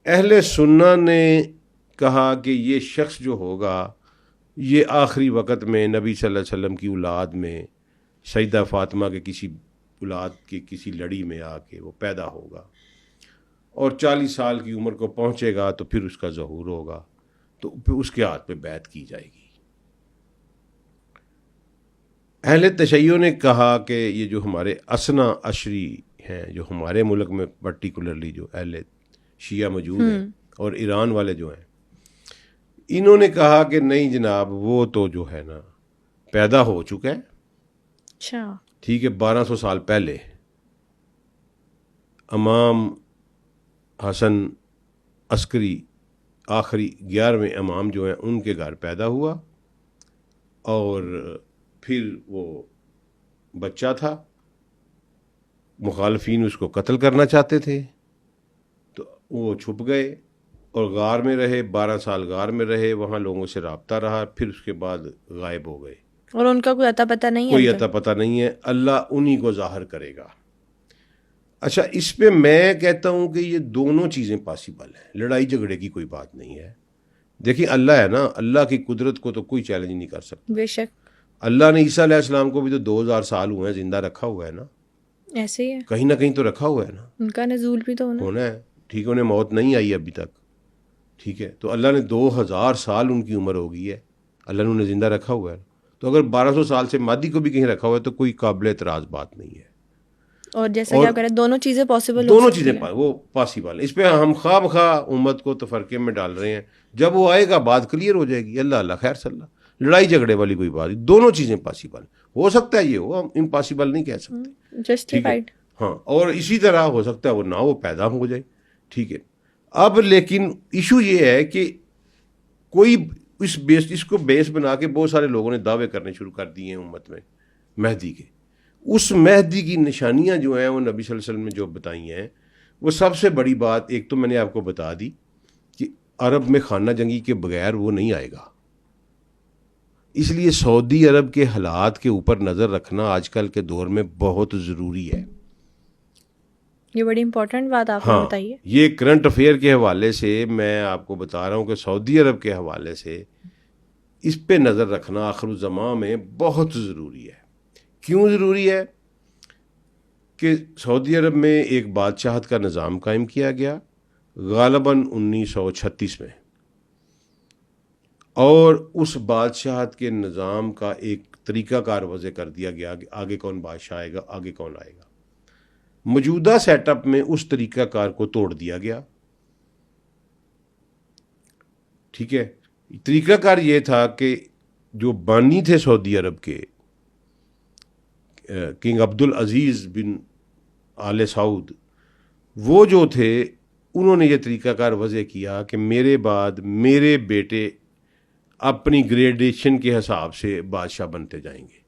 اہل سنہ نے کہا کہ یہ شخص جو ہوگا یہ آخری وقت میں نبی صلی اللہ علیہ وسلم کی اولاد میں سیدہ فاطمہ کے کسی اولاد کی کسی لڑی میں آ کے وہ پیدا ہوگا اور 40 سال کی عمر کو پہنچے گا تو پھر اس کا ظہور ہوگا، تو پھر اس کے ہاتھ پہ بیعت کی جائے گی۔ اہل تشیع نے کہا کہ یہ جو ہمارے اسنا عشری ہیں، جو ہمارے ملک میں پرٹیکولرلی جو اہل شیعہ موجود ہیں اور ایران والے جو ہیں، انہوں نے کہا کہ نہیں جناب، وہ تو جو ہے نا پیدا ہو چکا ہے، اچھا ٹھیک ہے، 1200 سال پہلے امام حسن عسکری آخری 11ویں امام جو ہیں ان کے گھر پیدا ہوا اور پھر وہ بچہ تھا، مخالفین اس کو قتل کرنا چاہتے تھے تو وہ چھپ گئے اور غار میں رہے، 12 سال غار میں رہے، وہاں لوگوں سے رابطہ رہا، پھر اس کے بعد غائب ہو گئے، اور ان کا کوئی اتا پتہ نہیں ہے؟ کوئی اتا پتہ نہیں ہے، اللہ انہی کو ظاہر کرے گا۔ اچھا، اس پہ میں کہتا ہوں کہ یہ دونوں چیزیں پاسبل ہیں، لڑائی جھگڑے کی کوئی بات نہیں ہے۔ دیکھیں اللہ ہے نا، اللہ کی قدرت کو تو کوئی چیلنج نہیں کر سکتا۔ بے شک اللہ نے عیسیٰ علیہ السلام کو بھی تو 2000 سال ہوئے ہیں زندہ رکھا ہوا ہے نا، ایسے ہی ہے، کہیں نہ کہیں تو رکھا ہوا ہے نا، ان کا نزول بھی تو ہونا ہے، ٹھیک ہے، انہیں موت نہیں آئی ابھی تک، ٹھیک ہے، تو اللہ نے 2000 سال ان کی عمر ہو گئی ہے، اللہ نے انہیں زندہ رکھا ہوا ہے، تو اگر 1200 سال سے مادی کو بھی کہیں رکھا ہوا ہے تو کوئی قابل اعتراض بات نہیں ہے۔ اور جیسا کہ آپ کہہ رہے ہیں دونوں چیزیں پاسبل ہو دونوں سکتی چیزیں ہیں۔ وہ پاسبل، اس پہ ہم خواہ بخواہ امت کو تفرقے میں ڈال رہے ہیں، جب وہ آئے گا بات کلیئر ہو جائے گی، اللہ اللہ خیر صلی اللہ، لڑائی جھگڑے والی کوئی بات نہیں، دونوں چیزیں پاسبل ہو سکتا ہے، یہ ہو، ہم امپاسبل نہیں کہہ سکتے، ٹھیک ہے، جسٹیفائڈ۔ ہاں، اور اسی طرح ہو سکتا ہے وہ نہ وہ پیدا ہو جائے، ٹھیک ہے۔ اب لیکن ایشو یہ ہے کہ کوئی اس کو بیس بنا کے بہت سارے لوگوں نے دعوے کرنے شروع کر دیے ہیں امت میں مہدی کے، اس مہدی کی نشانیاں جو ہیں وہ نبی صلی اللہ علیہ وسلم نے جو بتائی ہیں، وہ سب سے بڑی بات ایک تو میں نے آپ کو بتا دی کہ عرب میں خانہ جنگی کے بغیر وہ نہیں آئے گا، اس لیے سعودی عرب کے حالات کے اوپر نظر رکھنا آج کل کے دور میں بہت ضروری ہے۔ یہ بڑی امپورٹنٹ بات آپ نے بتائی ہے۔ یہ کرنٹ افیئر کے حوالے سے میں آپ کو بتا رہا ہوں کہ سعودی عرب کے حوالے سے اس پہ نظر رکھنا آخر الزمان میں بہت ضروری ہے۔ کیوں ضروری ہے؟ کہ سعودی عرب میں ایک بادشاہت کا نظام قائم کیا گیا غالباً 1936 میں، اور اس بادشاہت کے نظام کا ایک طریقہ کار وضع کر دیا گیا کہ آگے کون بادشاہ آئے گا، آگے کون آئے گا۔ موجودہ سیٹ اپ میں اس طریقہ کار کو توڑ دیا گیا، ٹھیک ہے۔ طریقہ کار یہ تھا کہ جو بانی تھے سعودی عرب کے کنگ عبدالعزیز بن آل سعود، وہ جو تھے انہوں نے یہ طریقہ کار وضع کیا کہ میرے بعد میرے بیٹے اپنی گریڈیشن کے حساب سے بادشاہ بنتے جائیں گے،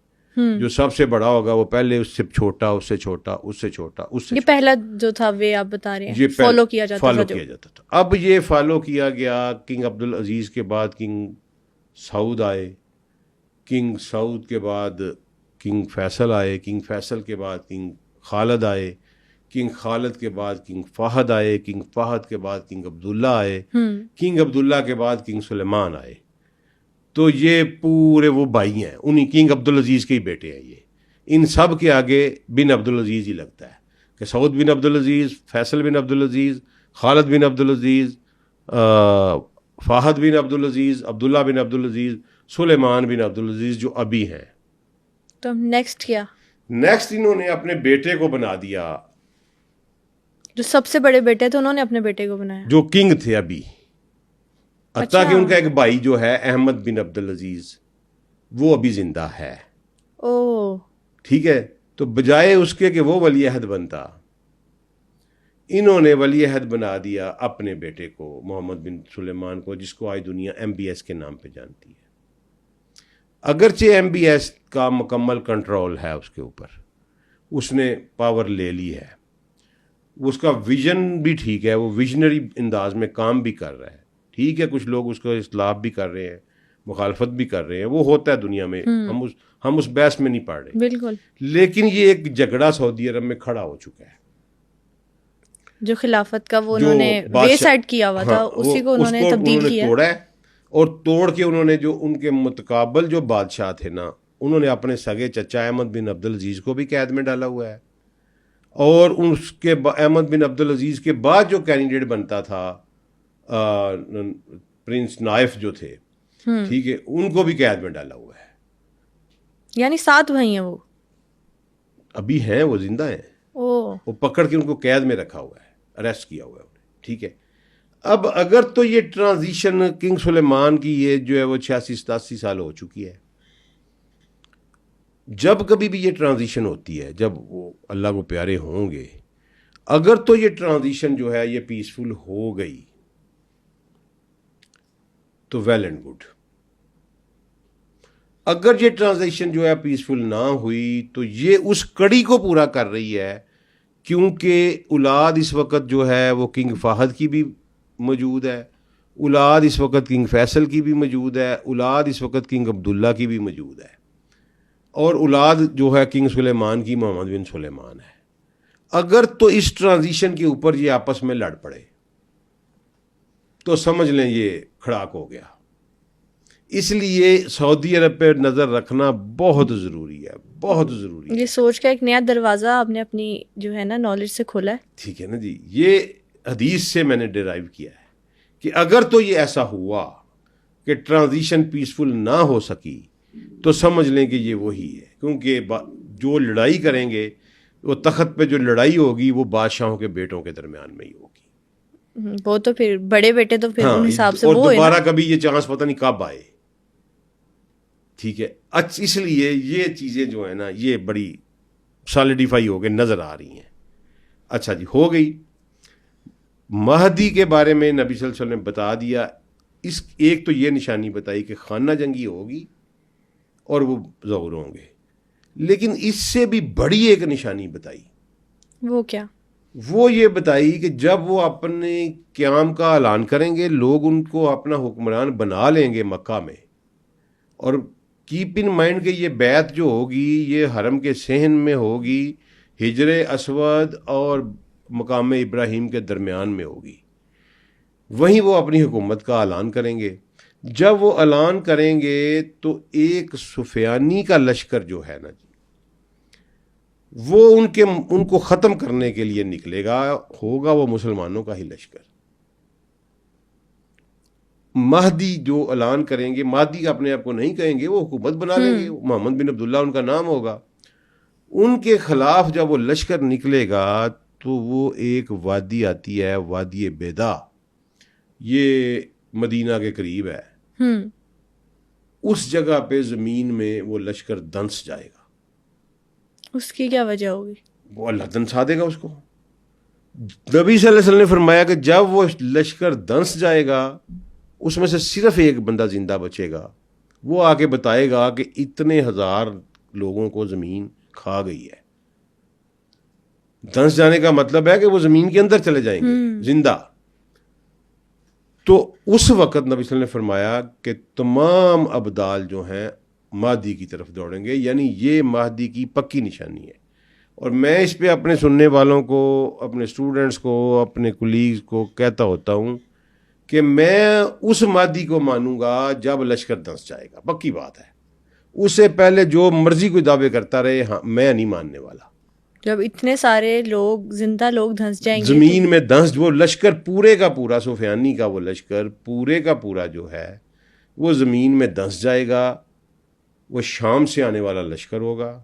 جو سب سے بڑا ہوگا وہ پہلے اس سے چھوٹا، اس سے چھوٹا، اس سے چھوٹا، اس سے یہ پہلا جو تھا وہ آپ بتا رہے ہیں فالو کیا جاتا تھا۔ اب یہ فالو کیا گیا، کنگ عبدالعزیز کے بعد کنگ سعود آئے، کنگ سعود کے بعد کنگ فیصل آئے، کنگ فیصل کے بعد کنگ خالد آئے، کنگ خالد کے بعد کنگ فہد آئے، کنگ فہد کے بعد کنگ عبداللہ آئے، کنگ عبداللہ کے بعد کنگ سلیمان آئے۔ تو یہ پورے وہ بھائی ہیں، انہیں کنگ عبدالعزیز کے ہی بیٹے ہیں، یہ ان سب کے آگے بن عبدالعزیز ہی لگتا ہے کہ سعود بن عبدالعزیز، فیصل بن عبدالعزیز، خالد بن عبدالعزیز، فہد بن عبدالعزیز، عبداللہ بن عبدالعزیز، سلیمان بن عبدالعزیز جو ابھی ہیں۔ تو نیکسٹ کیا؟ نیکسٹ انہوں نے اپنے بیٹے کو بنا دیا، جو سب سے بڑے بیٹے تھے انہوں نے اپنے بیٹے کو بنایا، جو کنگ تھے ابھی، حتیٰ کہ ان کا ایک بھائی جو ہے احمد بن عبدالعزیز وہ ابھی زندہ ہے، ٹھیک ہے۔ تو بجائے اس کے کہ وہ ولی عہد بنتا، انہوں نے ولی عہد بنا دیا اپنے بیٹے کو، محمد بن سلیمان کو، جس کو آج دنیا MBS کے نام پہ جانتی ہے۔ اگرچہ MBS کا مکمل کنٹرول ہے اس کے اوپر، اس نے پاور لے لی ہے، اس کا ویژن بھی ٹھیک ہے، وہ ویژنری انداز میں کام بھی کر رہا ہے، ٹھیک ہے۔ کچھ لوگ اس کو اصلاح بھی کر رہے ہیں، مخالفت بھی کر رہے ہیں، وہ ہوتا ہے دنیا میں، ہم اس بحث میں نہیں پڑھ رہے، بالکل۔ لیکن یہ ایک جھگڑا سعودی عرب میں کھڑا ہو چکا ہے۔ جو خلافت کا وہ انہوں نے وے سیٹ کیا ہوا تھا اسی کو انہوں نے تبدیل کیا توڑا ہے، اور توڑ کے انہوں نے جو ان کے متقابل جو بادشاہ تھے نا، انہوں نے اپنے سگے چچا احمد بن عبدالعزیز کو بھی قید میں ڈالا ہوا ہے، اور اس کے احمد بن عبدالعزیز کے بعد جو کینڈیڈیٹ بنتا تھا پرنس نائف جو تھے، ٹھیک ہے، ان کو بھی قید میں ڈالا ہوا ہے. یعنی 7 بھائی ہیں وہ ابھی ہیں، وہ زندہ ہیں. وہ پکڑ کے ان کو قید میں رکھا ہوا ہے، اریسٹ کیا ہوا ہے انہیں. ٹھیک ہے، اب اگر تو یہ ٹرانزیشن کنگ سلیمان کی یہ جو ہے وہ 86-87 سال ہو چکی ہے. جب کبھی بھی یہ ٹرانزیشن ہوتی ہے، جب وہ اللہ کو پیارے ہوں گے، اگر تو یہ ٹرانزیشن جو ہے یہ پیسفل ہو گئی تو ویل اینڈ گڈ. اگر یہ ٹرانزیشن جو ہے پیسفل نہ ہوئی تو یہ اس کڑی کو پورا کر رہی ہے، کیونکہ اولاد اس وقت جو ہے وہ کنگ فہد کی بھی موجود ہے، اولاد اس وقت کنگ فیصل کی بھی موجود ہے، اولاد اس وقت کنگ عبداللہ کی بھی موجود ہے، اور اولاد جو ہے کنگ سلیمان کی محمد بن سلیمان ہے. اگر تو اس ٹرانزیشن کے اوپر یہ آپس میں لڑ پڑے تو سمجھ لیں یہ کھڑاک ہو گیا. اس لیے سعودی عرب پہ نظر رکھنا بہت ضروری ہے، بہت ضروری ہے. یہ سوچ کا ایک نیا دروازہ آپ نے اپنی جو ہے نا نالج سے کھولا ہے. ٹھیک ہے نا جی، یہ حدیث سے میں نے ڈیرائیو کیا ہے کہ اگر تو یہ ایسا ہوا کہ ٹرانزیشن پیسفل نہ ہو سکی تو سمجھ لیں کہ یہ وہی ہے، کیونکہ جو لڑائی کریں گے، وہ تخت پہ جو لڑائی ہوگی وہ بادشاہوں کے بیٹوں کے درمیان میں ہی ہوگی. وہ تو پھر بڑے بیٹے تو پھر ان حساب سے اور وہ دوبارہ کبھی یہ چانس پتہ نہیں کب آئے. ٹھیک ہے، اس لیے یہ چیزیں جو ہیں نا یہ بڑی سالیڈیفائی ہو کے نظر آ رہی ہیں. اچھا جی، ہو گئی. مہدی کے بارے میں نبی صلی اللہ علیہ وسلم نے بتا دیا. اس ایک تو یہ نشانی بتائی کہ خانہ جنگی ہوگی اور وہ ظہور ہوں گے، لیکن اس سے بھی بڑی ایک نشانی بتائی. وہ کیا؟ وہ یہ بتائی کہ جب وہ اپنے قیام کا اعلان کریں گے، لوگ ان کو اپنا حکمران بنا لیں گے مکہ میں. اور کیپ ان مائنڈ کہ یہ بیعت جو ہوگی یہ حرم کے صحن میں ہوگی، حجر اسود اور مقام ابراہیم کے درمیان میں ہوگی. وہیں وہ اپنی حکومت کا اعلان کریں گے. جب وہ اعلان کریں گے تو ایک سفیانی کا لشکر جو ہے نا جی، وہ ان کو ختم کرنے کے لیے نکلے گا. ہوگا وہ مسلمانوں کا ہی لشکر. مہدی جو اعلان کریں گے، مہدی اپنے آپ کو نہیں کہیں گے، وہ حکومت بنا لیں گے، محمد بن عبداللہ ان کا نام ہوگا. ان کے خلاف جب وہ لشکر نکلے گا تو وہ ایک وادی آتی ہے، وادی بیدا، یہ مدینہ کے قریب ہے. اس جگہ پہ زمین میں وہ لشکر دنس جائے گا. اس کی کیا وجہ ہوگی؟ وہ اللہ دنسا دے گا اس کو. نبی صلی اللہ علیہ وسلم نے فرمایا کہ جب وہ لشکر دنس جائے گا، اس میں سے صرف ایک بندہ زندہ بچے گا. وہ آ کے بتائے گا کہ اتنے ہزار لوگوں کو زمین کھا گئی ہے. دنس جانے کا مطلب ہے کہ وہ زمین کے اندر چلے جائیں گے زندہ. تو اس وقت نبی صلی اللہ علیہ وسلم نے فرمایا کہ تمام ابدال جو ہیں مہدی کی طرف دوڑیں گے. یعنی یہ مہدی کی پکی نشانی ہے. اور میں اس پہ اپنے سننے والوں کو، اپنے اسٹوڈنٹس کو، اپنے کولیگز کو کہتا ہوتا ہوں کہ میں اس مہدی کو مانوں گا جب لشکر دنس جائے گا. پکی بات ہے. اس سے پہلے جو مرضی کوئی دعوے کرتا رہے، ہاں میں نہیں ماننے والا. جب اتنے سارے لوگ زندہ لوگ دھنس جائیں گے زمین میں دھنس، وہ لشکر پورے کا پورا، سفیانی کا وہ لشکر پورے کا پورا جو ہے وہ زمین میں دھنس جائے گا. وہ شام سے آنے والا لشکر ہوگا.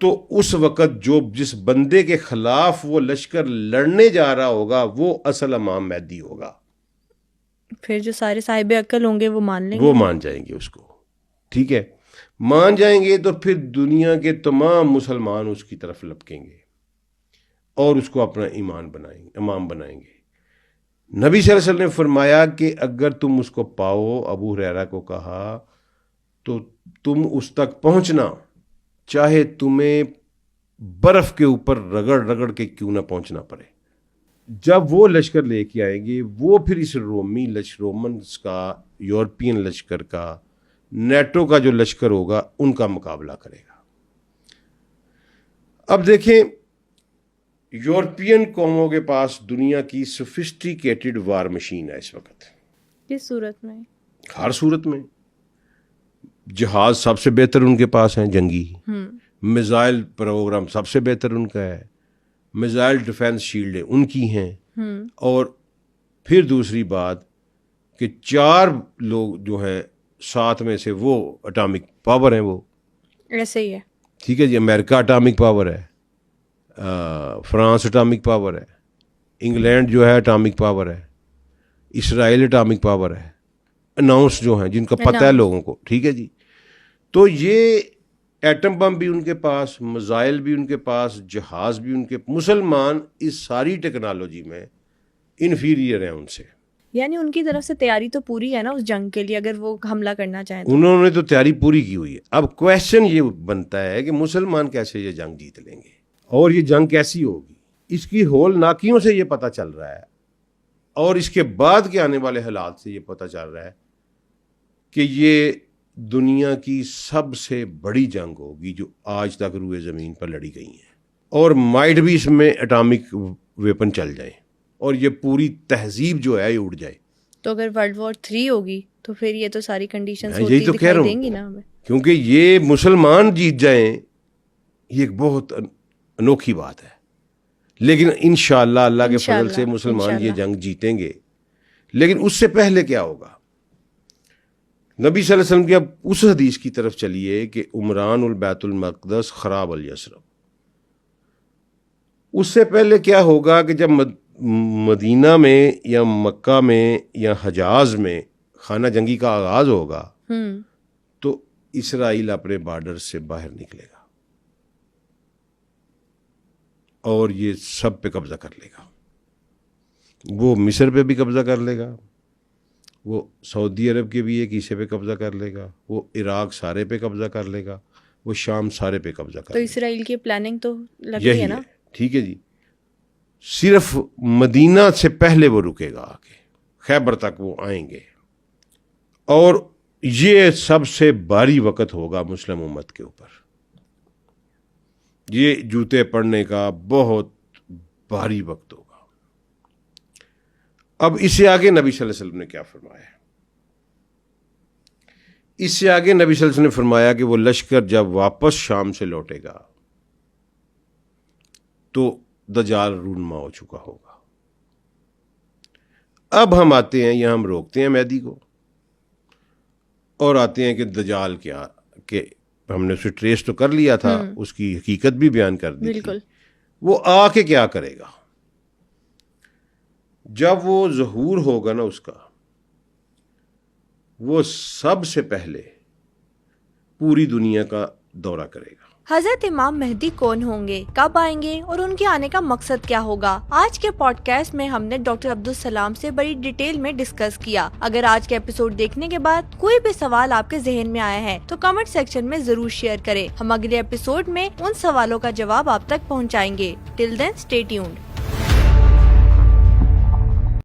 تو اس وقت جس بندے کے خلاف وہ لشکر لڑنے جا رہا ہوگا وہ اصل امام مہدی ہوگا. پھر جو سارے صاحب عقل ہوں گے وہ مان لیں گے، وہ مان جائیں گے اس کو. ٹھیک ہے، مان جائیں گے تو پھر دنیا کے تمام مسلمان اس کی طرف لپکیں گے اور اس کو اپنا امام بنائیں گے. نبی صلی اللہ علیہ وسلم نے فرمایا کہ اگر تم اس کو پاؤ، ابو ہریرہ کو کہا، تو تم اس تک پہنچنا، چاہے تمہیں برف کے اوپر رگڑ رگڑ کے کیوں نہ پہنچنا پڑے. جب وہ لشکر لے کے آئیں گے، وہ پھر اس رومنز کا، یورپین لشکر کا، نیٹو کا جو لشکر ہوگا ان کا مقابلہ کرے گا. اب دیکھیں یورپین قوموں کے پاس دنیا کی سوفسٹیکیٹڈ وار مشین ہے اس وقت. کس صورت میں؟ ہر صورت میں. جہاز سب سے بہتر ان کے پاس ہیں جنگی. میزائل پروگرام سب سے بہتر ان کا ہے. میزائل ڈیفینس شیلڈیں ان کی ہیں. اور پھر دوسری بات کہ 4 لوگ جو ہیں 7 میں سے وہ اٹامک پاور ہیں. وہ ایسے ہی ہے. ٹھیک ہے جی. امریکہ اٹامک پاور ہے, فرانس اٹامک پاور ہے, انگلینڈ جو ہے اٹامک پاور ہے, اسرائیل اٹامک پاور ہے. اناؤنس جو ہیں جن کا پتہ ہے لوگوں کو. ٹھیک ہے جی. تو یہ ایٹم بم بھی ان کے پاس, میزائل بھی ان کے پاس, جہاز بھی ان کے. مسلمان اس ساری ٹیکنالوجی میں انفیریئر ہیں ان سے. یعنی ان کی طرف سے تیاری تو پوری ہے نا اس جنگ کے لیے, اگر وہ حملہ کرنا چاہیں تو. انہوں نے تو تیاری پوری کی ہوئی ہے. اب کویشچن یہ بنتا ہے کہ مسلمان کیسے یہ جنگ جیت لیں گے اور یہ جنگ کیسی ہوگی. اس کی ہول ناکیوں سے یہ پتہ چل رہا ہے اور اس کے بعد کے آنے والے حالات سے یہ پتہ چل رہا ہے کہ یہ دنیا کی سب سے بڑی جنگ ہوگی جو آج تک روئے زمین پر لڑی گئی ہیں. اور مائٹ بھی اس میں اٹامک ویپن چل جائیں اور یہ پوری تہذیب جو ہے یہ اڑ جائے. تو اگر ورلڈ وار 3 ہوگی تو پھر یہ تو ساری کنڈیشنز ہوتی دکھائی دیں گی نا ہمیں. کیونکہ یہ مسلمان جیت جائیں یہ ایک بہت انوکھی بات ہے. لیکن انشاءاللہ اللہ کے فضل سے مسلمان یہ جنگ جیتیں گے. لیکن اس سے پہلے کیا ہوگا؟ نبی صلی اللہ علیہ وسلم کی اب اس حدیث کی طرف چلیے کہ عمران البیت المقدس خراب الیسرب. اس سے پہلے کیا ہوگا کہ جب مدینہ میں یا مکہ میں یا حجاز میں خانہ جنگی کا آغاز ہوگا تو اسرائیل اپنے بارڈر سے باہر نکلے گا اور یہ سب پہ قبضہ کر لے گا. وہ مصر پہ بھی قبضہ کر لے گا, وہ سعودی عرب کے بھی ایک حصے پہ قبضہ کر لے گا, وہ عراق سارے پہ قبضہ کر لے گا, وہ شام سارے پہ قبضہ کر لے گا. تو اسرائیل کی پلاننگ تو لگ رہی ہے نا. ٹھیک ہے جی. صرف مدینہ سے پہلے وہ رکے گا آگے, خیبر تک وہ آئیں گے. اور یہ سب سے بھاری وقت ہوگا مسلم امت کے اوپر. یہ جوتے پڑنے کا بہت بھاری وقت ہوگا. اب اس سے آگے نبی صلی اللہ علیہ وسلم نے کیا فرمایا؟ اس سے آگے نبی صلی اللہ علیہ وسلم نے فرمایا کہ وہ لشکر جب واپس شام سے لوٹے گا تو دجال رونما ہو چکا ہوگا. اب ہم آتے ہیں, یہاں ہم روکتے ہیں مہدی کو اور آتے ہیں کہ دجال کیا, کہ ہم نے اسے ٹریس تو کر لیا تھا, اس کی حقیقت بھی بیان کر دی. بالکل. وہ آ کے کیا کرے گا؟ جب وہ ظہور ہوگا نا اس کا, وہ سب سے پہلے پوری دنیا کا دورہ کرے گا. حضرت امام مہدی کون ہوں گے, کب آئیں گے اور ان کے آنے کا مقصد کیا ہوگا؟ آج کے پوڈ کاسٹ میں ہم نے ڈاکٹر عبدالسلام سے بڑی ڈیٹیل میں ڈسکس کیا. اگر آج کے ایپیسوڈ دیکھنے کے بعد کوئی بھی سوال آپ کے ذہن میں آیا ہے تو کمنٹ سیکشن میں ضرور شیئر کریں. ہم اگلے ایپیسوڈ میں ان سوالوں کا جواب آپ تک پہنچائیں گے. ٹل دین اسٹے ٹیونڈ.